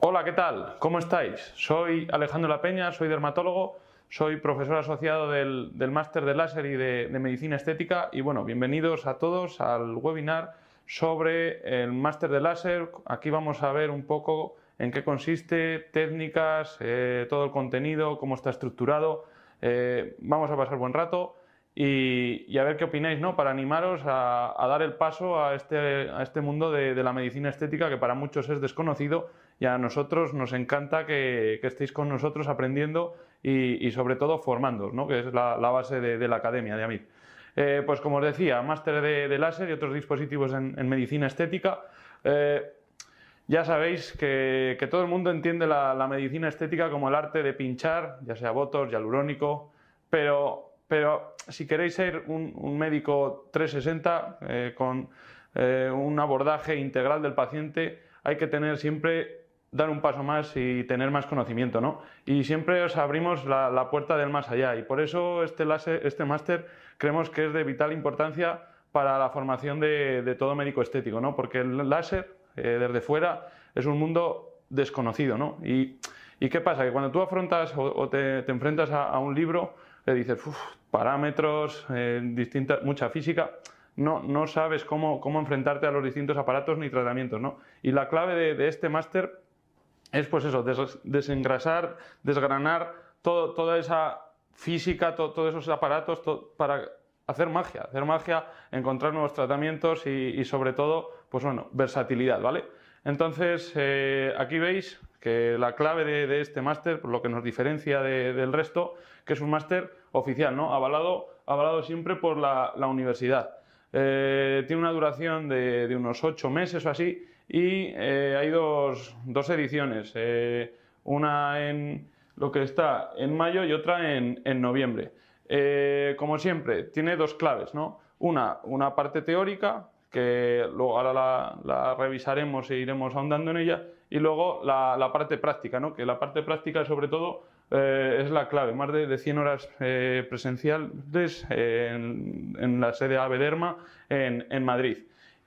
Hola, ¿qué tal? ¿Cómo estáis? Soy Alejandro La Peña, soy dermatólogo, soy profesor asociado del máster de láser y de medicina estética y bueno, bienvenidos a todos al webinar sobre el máster de láser. Aquí vamos a ver un poco en qué consiste, técnicas, todo el contenido, cómo está estructurado. Vamos a pasar buen rato y a ver qué opináis, ¿no? Para animaros a dar el paso a este mundo de la medicina estética que para muchos es desconocido y a nosotros nos encanta que estéis con nosotros aprendiendo y sobre todo formándoos, ¿no? Que es la base de la academia de AMIR. Pues como os decía, máster de láser y otros dispositivos en medicina estética. Ya sabéis que todo el mundo entiende la medicina estética como el arte de pinchar, ya sea botox, hialurónico, pero si queréis ser un médico 360 con un abordaje integral del paciente, hay que tener siempre, dar un paso más y tener más conocimiento, ¿no? Y siempre os abrimos la puerta del más allá y por eso este máster creemos que es de vital importancia para la formación de todo médico estético, ¿no? Porque el láser desde fuera es un mundo desconocido, ¿no? ¿Y qué pasa? Que cuando tú afrontas o te enfrentas a un libro, le dices, parámetros, mucha física, no sabes cómo enfrentarte a los distintos aparatos ni tratamientos, ¿no? Y la clave de este máster es pues eso, desengrasar, desgranar toda esa física, todos esos aparatos para hacer magia, encontrar nuevos tratamientos y sobre todo, pues bueno, versatilidad, ¿vale? Entonces, aquí veis que la clave de este máster, por lo que nos diferencia del resto, que es un máster oficial, ¿no? Avalado siempre por la universidad. Tiene una duración de unos 8 meses o así y hay dos ediciones, una en lo que está en mayo y otra en noviembre. Como siempre, tiene dos claves, ¿no? Una parte teórica, que luego ahora la revisaremos e iremos ahondando en ella, y luego la parte práctica, ¿no? Que la parte práctica sobre todo es la clave, más de 100 horas presenciales en la sede Abederma en Madrid.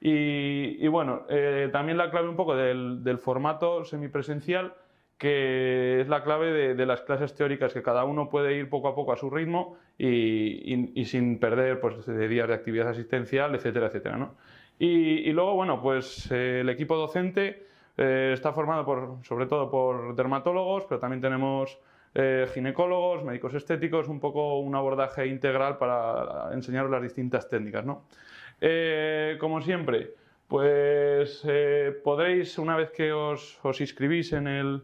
Y bueno, también la clave un poco del formato semipresencial, que es la clave de las clases teóricas, que cada uno puede ir poco a poco a su ritmo y sin perder pues, de días de actividad asistencial, etcétera, etcétera, ¿no? Y luego, bueno, pues el equipo docente está formado sobre todo por dermatólogos, pero también tenemos ginecólogos, médicos estéticos, un poco un abordaje integral para enseñaros las distintas técnicas, ¿no? Como siempre, pues podréis, una vez que os inscribís en el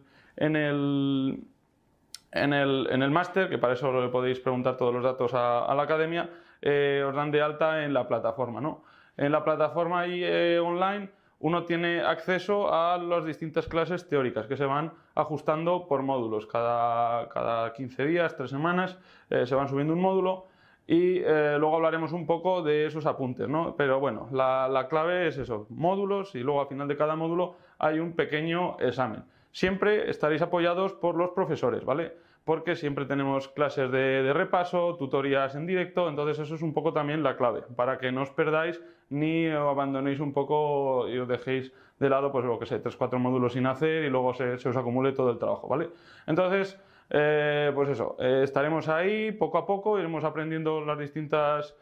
máster, que para eso le podéis preguntar todos los datos a la academia, os dan de alta en la plataforma, ¿no? En la plataforma online uno tiene acceso a las distintas clases teóricas que se van ajustando por módulos. Cada 15 días, 3 semanas, se van subiendo un módulo y luego hablaremos un poco de esos apuntes, ¿no? Pero bueno, la clave es eso, módulos, y luego al final de cada módulo hay un pequeño examen. Siempre estaréis apoyados por los profesores, ¿vale? Porque siempre tenemos clases de repaso, tutorías en directo, entonces eso es un poco también la clave, para que no os perdáis ni abandonéis un poco y os dejéis de lado, pues lo que sé, 3 o 4 módulos sin hacer y luego se os acumule todo el trabajo, ¿vale? Entonces, pues eso, estaremos ahí poco a poco, iremos aprendiendo las distintas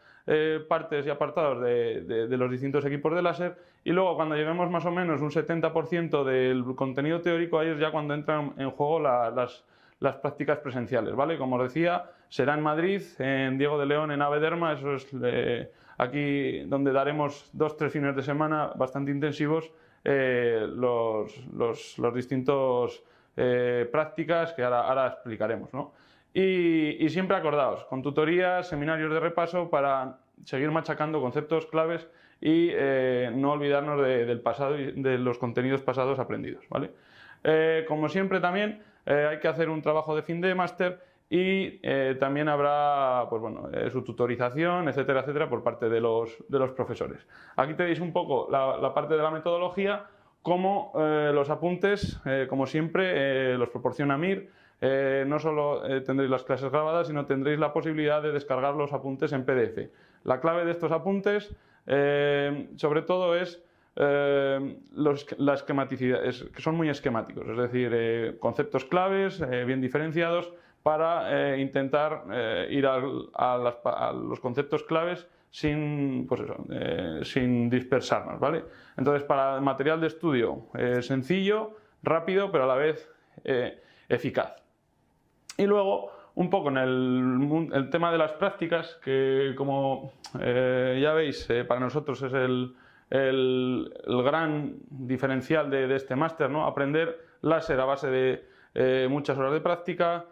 partes y apartados de los distintos equipos de láser, y luego cuando lleguemos más o menos un 70% del contenido teórico, ahí es ya cuando entran en juego las prácticas presenciales, ¿vale? Como os decía, será en Madrid, en Diego de León, en Abederma. Eso es aquí donde daremos 2 o 3 fines de semana bastante intensivos los distintos prácticas que ahora explicaremos, ¿no? Y siempre acordaos, con tutorías, seminarios de repaso para seguir machacando conceptos claves y no olvidarnos del pasado y de los contenidos pasados aprendidos, ¿vale? Como siempre también hay que hacer un trabajo de fin de máster y también habrá pues bueno, su tutorización, etcétera, etcétera, por parte de los profesores. Aquí tenéis un poco la parte de la metodología, como los apuntes, como siempre, los proporciona AMIR. No solo tendréis las clases grabadas, sino tendréis la posibilidad de descargar los apuntes en PDF. La clave de estos apuntes, sobre todo, es la esquematicidad, que son muy esquemáticos, es decir, conceptos claves bien diferenciados para intentar ir a los conceptos claves sin, pues eso, sin dispersarnos, ¿vale? Entonces, para el material de estudio, sencillo, rápido, pero a la vez eficaz. Y luego, un poco en el tema de las prácticas, que como ya veis, para nosotros es el gran diferencial de este máster, ¿no? Aprender láser a base de muchas horas de práctica,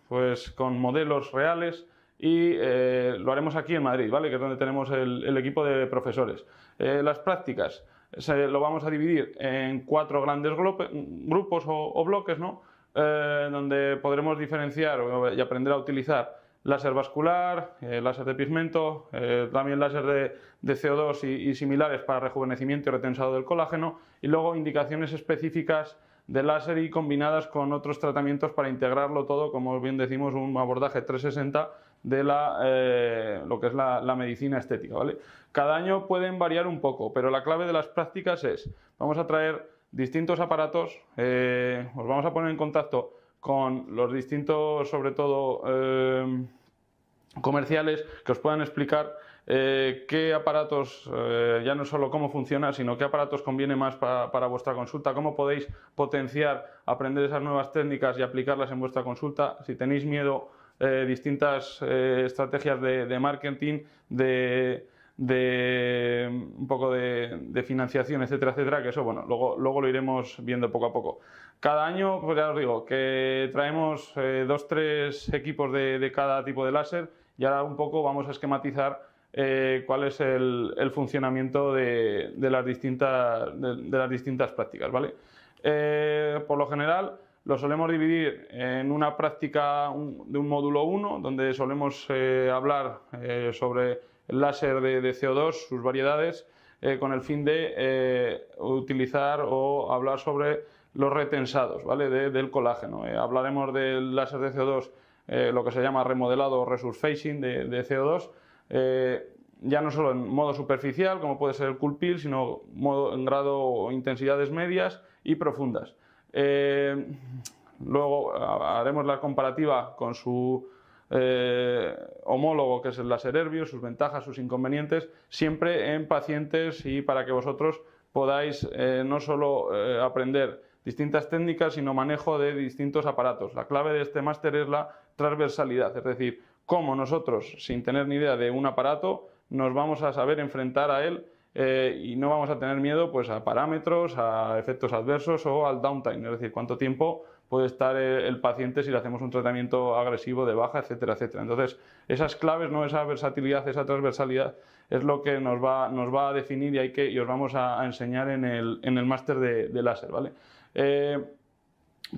pues con modelos reales, y lo haremos aquí en Madrid, ¿vale? Que es donde tenemos el equipo de profesores. Las prácticas lo vamos a dividir en 4 grandes grupos o bloques, ¿no? Donde podremos diferenciar y aprender a utilizar láser vascular, láser de pigmento, también láser de CO2 y similares para rejuvenecimiento y retensado del colágeno, y luego indicaciones específicas de láser y combinadas con otros tratamientos para integrarlo todo, como bien decimos, un abordaje 360 de lo que es la medicina estética, ¿vale? Cada año pueden variar un poco, pero la clave de las prácticas es, vamos a traer distintos aparatos, os vamos a poner en contacto con los distintos, sobre todo, comerciales, que os puedan explicar qué aparatos, ya no solo cómo funciona, sino qué aparatos conviene más para vuestra consulta, cómo podéis potenciar, aprender esas nuevas técnicas y aplicarlas en vuestra consulta. Si tenéis miedo, distintas estrategias de marketing, un poco de financiación, etcétera, etcétera, que eso, bueno, luego lo iremos viendo poco a poco. Cada año, pues ya os digo, que traemos 2-3 equipos de cada tipo de láser, y ahora un poco vamos a esquematizar cuál es el funcionamiento de las distintas prácticas, ¿vale? Por lo general, lo solemos dividir en una práctica de un módulo 1, donde solemos hablar sobre el láser de CO2, sus variedades, con el fin de utilizar o hablar sobre los retensados, ¿vale? Del colágeno. Hablaremos del láser de CO2, lo que se llama remodelado o resurfacing de CO2, ya no solo en modo superficial, como puede ser el cool peel, sino en grado o intensidades medias y profundas. Luego haremos la comparativa con su homólogo, que es el láser Erbium, sus ventajas, sus inconvenientes, siempre en pacientes, y para que vosotros podáis no solo aprender distintas técnicas, sino manejo de distintos aparatos. La clave de este máster es la transversalidad, es decir, cómo nosotros, sin tener ni idea de un aparato, nos vamos a saber enfrentar a él y no vamos a tener miedo, pues, a parámetros, a efectos adversos o al downtime, es decir, cuánto tiempo puede estar el paciente si le hacemos un tratamiento agresivo de baja, etcétera, etcétera. Entonces, esas claves, ¿no? Esa versatilidad, esa transversalidad es lo que nos va a definir y os vamos a enseñar en el máster de láser, ¿vale?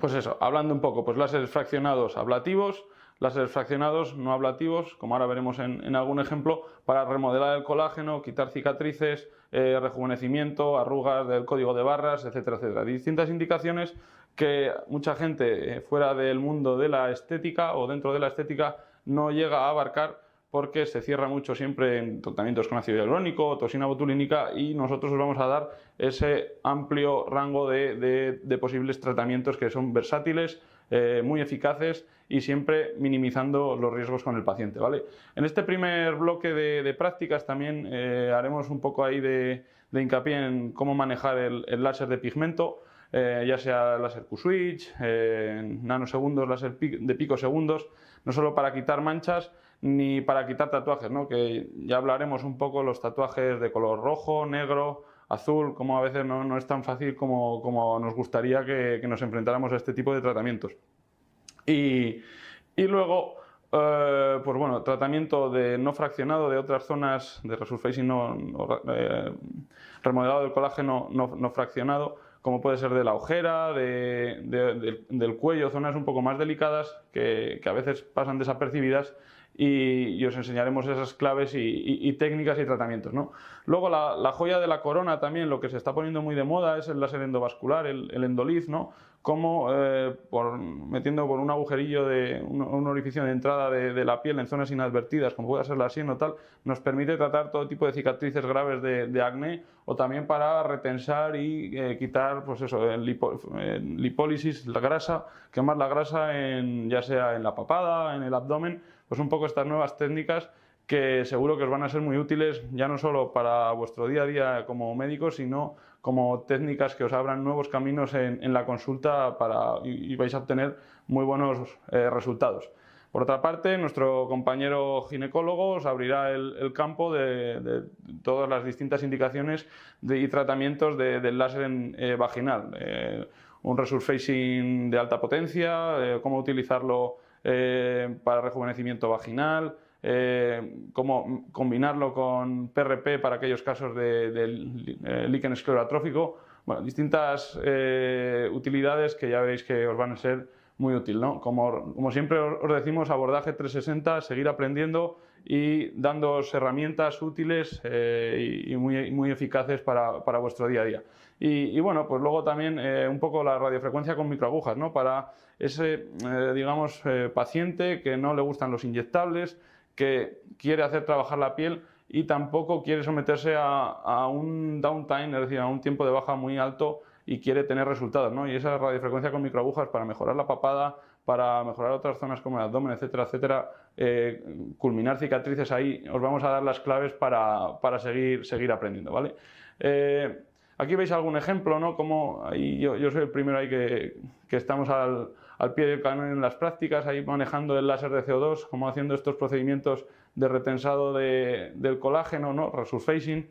Pues eso, hablando un poco, pues láseres fraccionados ablativos, láseres fraccionados no ablativos, como ahora veremos en algún ejemplo, para remodelar el colágeno, quitar cicatrices, rejuvenecimiento, arrugas del código de barras, etcétera, etcétera. Distintas indicaciones que mucha gente fuera del mundo de la estética o dentro de la estética no llega a abarcar, porque se cierra mucho siempre en tratamientos con ácido hialurónico, toxina botulínica, y nosotros os vamos a dar ese amplio rango de posibles tratamientos que son versátiles, muy eficaces y siempre minimizando los riesgos con el paciente, ¿vale? En este primer bloque de prácticas también haremos un poco ahí de hincapié en cómo manejar el láser de pigmento, ya sea láser Q-switch, nanosegundos, láser de picosegundos, no solo para quitar manchas ni para quitar tatuajes, ¿no? Que ya hablaremos un poco los tatuajes de color rojo, negro, azul, como a veces no es tan fácil como nos gustaría que nos enfrentáramos a este tipo de tratamientos. Y luego, pues bueno, tratamiento de no fraccionado de otras zonas de resurfacing, remodelado del colágeno no fraccionado, como puede ser de la ojera, del cuello, zonas un poco más delicadas que a veces pasan desapercibidas, y os enseñaremos esas claves y técnicas y tratamientos, ¿no? Luego la joya de la corona también, lo que se está poniendo muy de moda, es el láser endovascular, el Endoliz, ¿no? cómo metiendo por un agujerillo de un orificio de entrada de la piel en zonas inadvertidas, como pueda ser la sien o tal, nos permite tratar todo tipo de cicatrices graves de acné, o también para retensar y quitar, pues eso, lipólisis, la grasa, quemar la grasa ya sea en la papada, en el abdomen, pues un poco estas nuevas técnicas que seguro que os van a ser muy útiles, ya no solo para vuestro día a día como médicos, sino como técnicas que os abran nuevos caminos en la consulta y vais a obtener muy buenos resultados. Por otra parte, nuestro compañero ginecólogo os abrirá el campo de todas las distintas indicaciones y tratamientos del láser vaginal. Un resurfacing de alta potencia, cómo utilizarlo para rejuvenecimiento vaginal, cómo combinarlo con PRP para aquellos casos de líquen esclerotrófico. Bueno, distintas utilidades que ya veréis que os van a ser muy útil, ¿no? Como siempre os decimos, abordaje 360, seguir aprendiendo y dándoos herramientas útiles y muy eficaces para vuestro día a día. Y bueno, pues luego también un poco la radiofrecuencia con microagujas, ¿no? Para ese, digamos, paciente que no le gustan los inyectables, que quiere hacer trabajar la piel y tampoco quiere someterse a un downtime, es decir, a un tiempo de baja muy alto y quiere tener resultados, ¿no? Y esa radiofrecuencia con microagujas para mejorar la papada, para mejorar otras zonas como el abdomen, etcétera, etcétera, culminar cicatrices ahí, os vamos a dar las claves para seguir aprendiendo, ¿vale? Aquí veis algún ejemplo, ¿no? Como ahí yo soy el primero ahí que estamos al pie del cañón en las prácticas, ahí manejando el láser de CO2, como haciendo estos procedimientos de retensado del colágeno, ¿no? Resurfacing,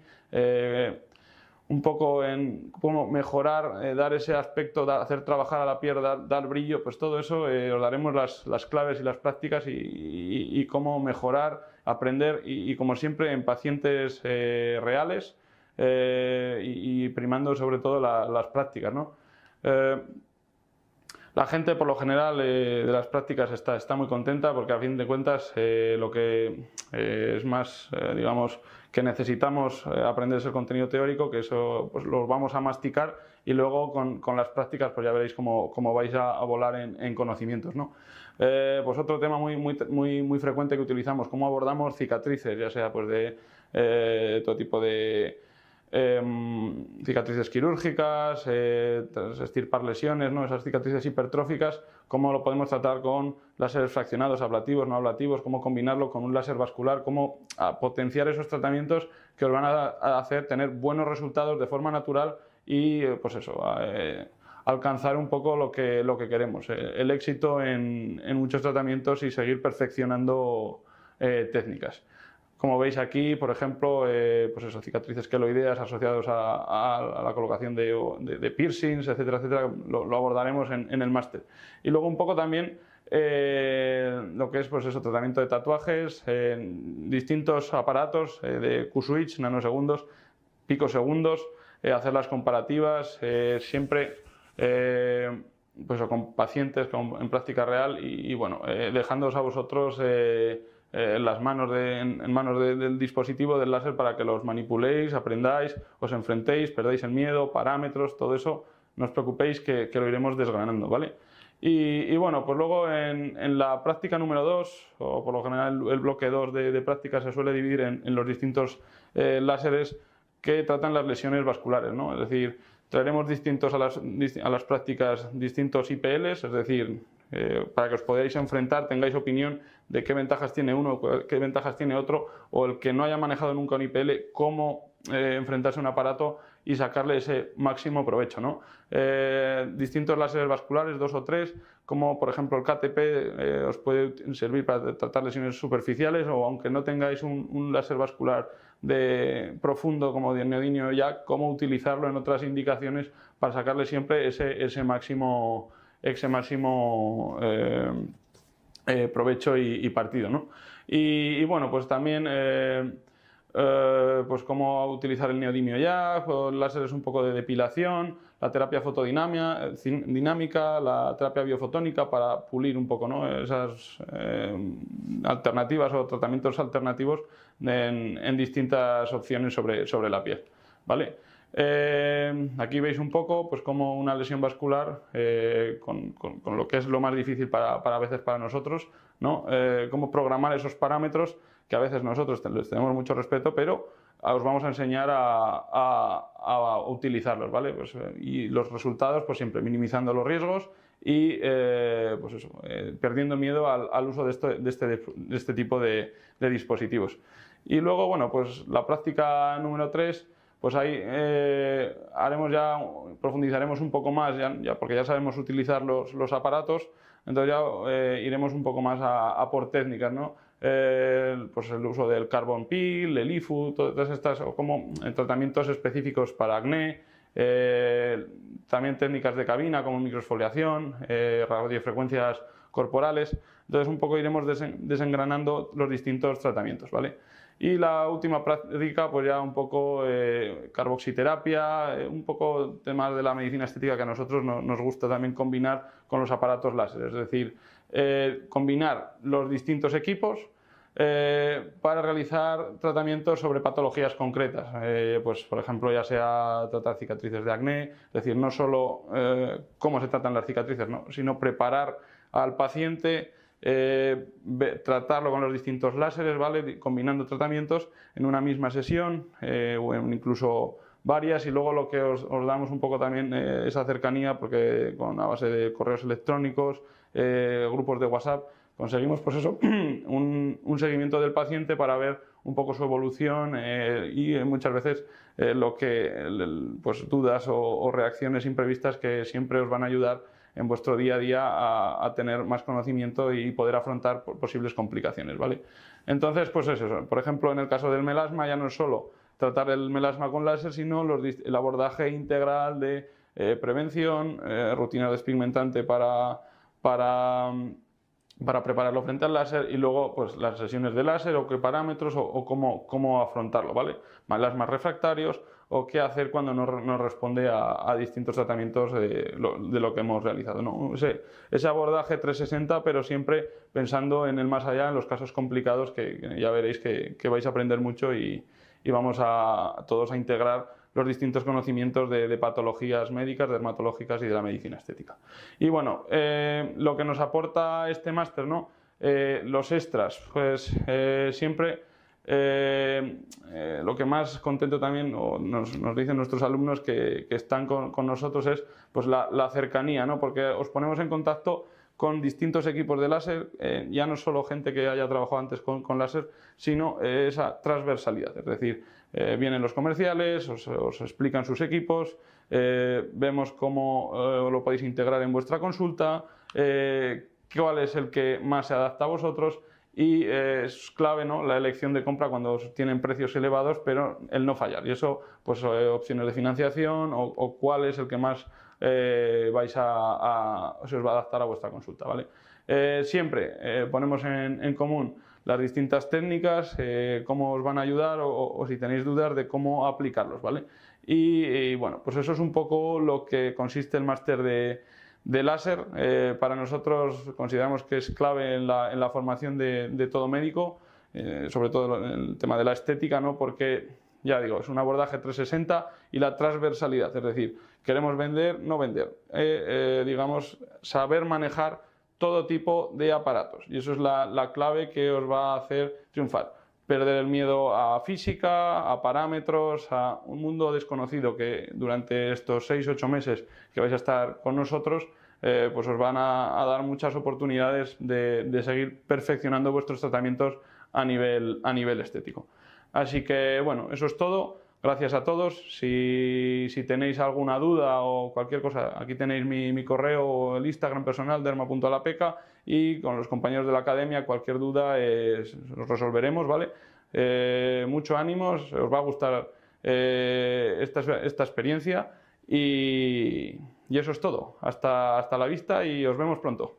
un poco en cómo mejorar, dar ese aspecto, hacer trabajar a la piel, dar brillo, pues todo eso os daremos las claves y las prácticas y cómo mejorar, aprender y como siempre en pacientes reales y primando sobre todo las prácticas, ¿no? La gente por lo general de las prácticas está muy contenta porque a fin de cuentas lo que es más, digamos, que necesitamos aprender es el contenido teórico, que eso pues lo vamos a masticar y luego con las prácticas pues ya veréis cómo vais a volar en conocimientos, ¿no? Pues otro tema muy frecuente que utilizamos, cómo abordamos cicatrices, ya sea pues de todo tipo de cicatrices quirúrgicas, extirpar lesiones, ¿no? Esas cicatrices hipertróficas, cómo lo podemos tratar con láseres fraccionados, ablativos, no ablativos, cómo combinarlo con un láser vascular, cómo potenciar esos tratamientos que os van a hacer tener buenos resultados de forma natural y pues eso, alcanzar un poco lo que queremos, el éxito en muchos tratamientos y seguir perfeccionando técnicas. Como veis aquí, por ejemplo, pues eso, cicatrices queloideas asociadas a la colocación de piercings, etcétera, etcétera, lo abordaremos en el máster. Y luego un poco también lo que es pues eso, tratamiento de tatuajes, distintos aparatos de Q-switch, nanosegundos, picosegundos, hacer las comparativas, siempre pues, con pacientes en práctica real y bueno, dejándoos a vosotros en manos del dispositivo del láser para que los manipuléis, aprendáis, os enfrentéis, perdáis el miedo, parámetros, todo eso, no os preocupéis que lo iremos desgranando, ¿vale? Y bueno, pues luego en la práctica número 2, o por lo general el bloque 2 de práctica se suele dividir en los distintos láseres que tratan las lesiones vasculares, ¿no? Es decir, traeremos a las prácticas distintos IPLs, es decir, para que os podáis enfrentar, tengáis opinión de qué ventajas tiene uno, qué ventajas tiene otro, o el que no haya manejado nunca un IPL, cómo enfrentarse a un aparato y sacarle ese máximo provecho, ¿no? Distintos láseres vasculares, 2 o 3, como por ejemplo el KTP os puede servir para tratar lesiones superficiales, o aunque no tengáis un láser vascular profundo como de neodimio YAG, cómo utilizarlo en otras indicaciones para sacarle siempre ese máximo provecho y partido, ¿no? Y bueno, pues también pues cómo utilizar el neodimio YAG, láseres un poco de depilación, la terapia fotodinámica, la terapia biofotónica para pulir un poco, ¿no? Esas alternativas o tratamientos alternativos en distintas opciones sobre la piel, ¿vale? Aquí veis un poco pues como una lesión vascular con lo que es lo más difícil a veces para nosotros, ¿no? Cómo programar esos parámetros que a veces nosotros les tenemos mucho respeto, pero os vamos a enseñar a utilizarlos, ¿vale? Pues, y los resultados, pues siempre minimizando los riesgos y pues eso, perdiendo miedo al uso de este tipo de dispositivos. Y luego, bueno, pues la práctica número 3, pues ahí profundizaremos un poco más, porque ya sabemos utilizar los aparatos, entonces ya iremos un poco más a por técnicas, ¿no? Pues el uso del carbon peel, el IFU, todas estas, o como tratamientos específicos para acné, también técnicas de cabina como microexfoliación, radiofrecuencias corporales. Entonces un poco iremos desengranando los distintos tratamientos, ¿vale? Y la última práctica, pues ya un poco carboxiterapia, un poco temas de la medicina estética que a nosotros nos gusta también combinar con los aparatos láser, es decir, combinar los distintos equipos para realizar tratamientos sobre patologías concretas, pues por ejemplo ya sea tratar cicatrices de acné, es decir, no solo cómo se tratan las cicatrices, ¿no? Sino preparar al paciente, tratarlo con los distintos láseres, ¿vale? Combinando tratamientos en una misma sesión o incluso varias, y luego lo que os damos un poco también esa cercanía, porque con a base de correos electrónicos, grupos de WhatsApp, conseguimos pues eso, un seguimiento del paciente para ver un poco su evolución y muchas veces pues dudas o reacciones imprevistas que siempre os van a ayudar en vuestro día a día a tener más conocimiento y poder afrontar posibles complicaciones, ¿vale? Entonces, pues eso, por ejemplo, en el caso del melasma ya no es solo tratar el melasma con láser, sino el abordaje integral de prevención, rutina despigmentante para prepararlo frente al láser, y luego pues las sesiones de láser o qué parámetros o cómo afrontarlo, ¿vale? Melasmas refractarios o qué hacer cuando no responde a distintos tratamientos de lo que hemos realizado, ¿no? Ese abordaje 360, pero siempre pensando en el más allá, en los casos complicados que ya veréis que vais a aprender mucho y vamos todos a integrar los distintos conocimientos de patologías médicas, dermatológicas y de la medicina estética. Y bueno, lo que nos aporta este máster, ¿no? Los extras, pues siempre lo que más contento también nos dicen nuestros alumnos que están con nosotros es pues la cercanía, ¿no? Porque os ponemos en contacto con distintos equipos de láser, ya no solo gente que haya trabajado antes con láser, sino esa transversalidad, es decir, vienen los comerciales, os explican sus equipos, vemos cómo lo podéis integrar en vuestra consulta, cuál es el que más se adapta a vosotros, y es clave, ¿no? La elección de compra cuando tienen precios elevados, pero el no fallar, y eso pues opciones de financiación o cuál es el que más se os va a adaptar a vuestra consulta, ¿vale? Siempre ponemos en común las distintas técnicas, cómo os van a ayudar o si tenéis dudas de cómo aplicarlos, ¿vale? Y bueno, pues eso es un poco lo que consiste el máster de láser. Para nosotros consideramos que es clave en la formación de todo médico, sobre todo en el tema de la estética, ¿no? Porque ya digo, es un abordaje 360 y la transversalidad, es decir, queremos vender, no vender, digamos, saber manejar todo tipo de aparatos, y eso es la clave que os va a hacer triunfar. Perder el miedo a física, a parámetros, a un mundo desconocido que durante estos 6-8 meses que vais a estar con nosotros, pues os van a dar muchas oportunidades de seguir perfeccionando vuestros tratamientos a nivel estético. Así que bueno, eso es todo. Gracias a todos. Si tenéis alguna duda o cualquier cosa, aquí tenéis mi correo o el Instagram personal, derma.alapeca, y con los compañeros de la academia cualquier duda os resolveremos, ¿vale? Mucho ánimo, os va a gustar esta experiencia, y eso es todo. Hasta la vista y os vemos pronto.